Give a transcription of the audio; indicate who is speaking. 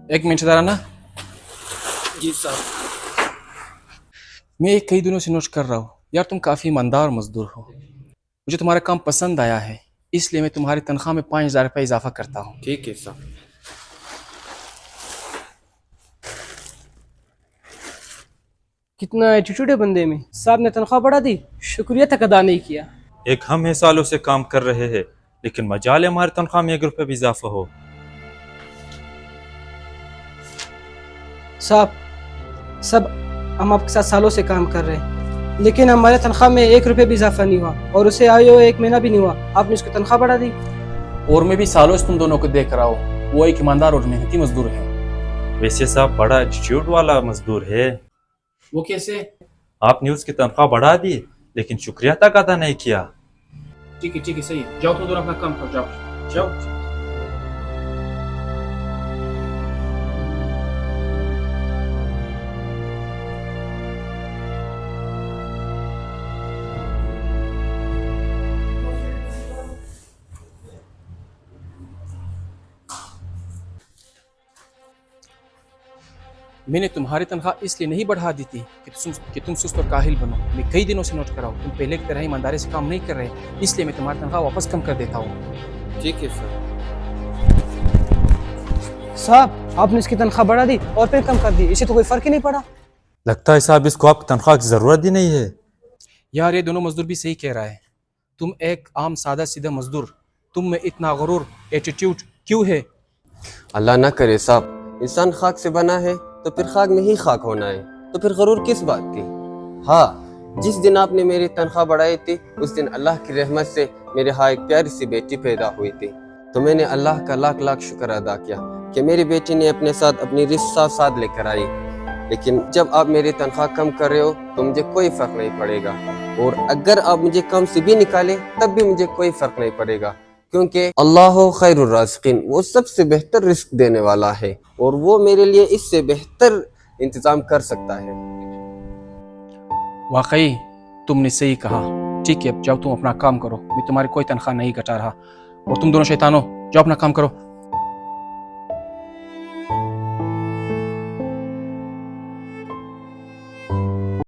Speaker 1: एक मिनट ज़रा ना।
Speaker 2: जी साहब।
Speaker 1: मैं कई दिनों से नोट कर रहा हूँ यार, तुम काफ़ी ईमानदार मजदूर हो। मुझे तुम्हारा काम पसंद आया है, इसलिए मैं तुम्हारी तनख्वाह में 5,000 रुपये इजाफा करता हूँ।
Speaker 2: ठीक है साहब।
Speaker 3: कितना एटीट्यूड है बंदे में। साहब ने तनख्वाह बढ़ा दी, शुक्रिया तक अदा नहीं किया।
Speaker 4: एक हम है सालों से काम कर रहे हैं, लेकिन मजाल है हमारी तनख्वाह में 1 रुपये भी इजाफा हो।
Speaker 3: साहब सब हम आपके साथ सालों से काम कर रहे हैं, लेकिन हमारे तनख्वाह में 1 रुपये भी इजाफा नहीं हुआ, और उसे आए हुए 1 महीना भी नहीं हुआ, आपने उसकी तनख्वाह बढ़ा दी।
Speaker 1: और मैं भी सालों से तुम दोनों को देख रहा हूँ, वो एक ईमानदार और मेहनती मजदूर है।
Speaker 4: वैसे साहब बड़ा एटीट्यूड वाला मजदूर है।
Speaker 1: वो कैसे?
Speaker 4: आपने उसकी तनख्वाह बढ़ा दी, लेकिन शुक्रिया तक अदा नहीं किया।
Speaker 1: ठीक है सही है, जाओ तुम दोनों अपना काम करो, जाओ जाओ। मैंने तुम्हारी तनख्वाह इसलिए नहीं बढ़ा दी थी कि तुम सुस्त और काहिल बनो। मैं कई दिनों से नोट कर रहा हूँ, तुम पहले की तरह ईमानदारी से काम नहीं कर रहे, इसलिए मैं तुम्हारी तनख्वाह वापस कम कर देता हूँ।
Speaker 2: ठीक है सर।
Speaker 3: साहब आपने इसकी तनख्वाह बढ़ा दी और फिर कम कर दी, इससे तो कोई फर्क ही नहीं पड़ा।
Speaker 4: लगता है साहब इसको आपकी तनख्वाह की जरूरत ही नहीं है।
Speaker 1: यार ये दोनों मजदूर भी सही कह रहा है। तुम एक आम सादा सीधा मजदूर, तुम में इतना गरूर एटीट्यूड क्यों है?
Speaker 2: अल्लाह ना करे साहब, इंसान खाक से बना है तो फिर खाक में ही खाक होना है, तो फिर गरूर किस बात की। हाँ, जिस दिन आपने मेरी तनख्वाह बढ़ाई थी उस दिन अल्लाह की रहमत से मेरे यहाँ एक प्यारी सी बेटी पैदा हुई थी, तो मैंने अल्लाह का लाख लाख शुक्र अदा किया कि मेरी बेटी ने अपने साथ अपनी रिश्ता साथ लेकर आई। लेकिन जब आप मेरी तनख्वाह कम कर रहे हो तो मुझे कोई फर्क नहीं पड़ेगा, और अगर आप मुझे कम से भी निकाले तब भी मुझे कोई फर्क नहीं पड़ेगा, क्योंकि अल्लाह खैरुर राज़िकीन, वो सबसे बेहतर रिस्क देने वाला है, और वो मेरे लिए इससे बेहतर इंतजाम कर सकता है।
Speaker 1: वाकई तुमने सही कहा। ठीक है, अब जाओ तुम अपना काम करो, मैं तुम्हारी कोई तनख्वाह नहीं घटा रहा। और तुम दोनों शैतानों, जाओ अपना काम करो।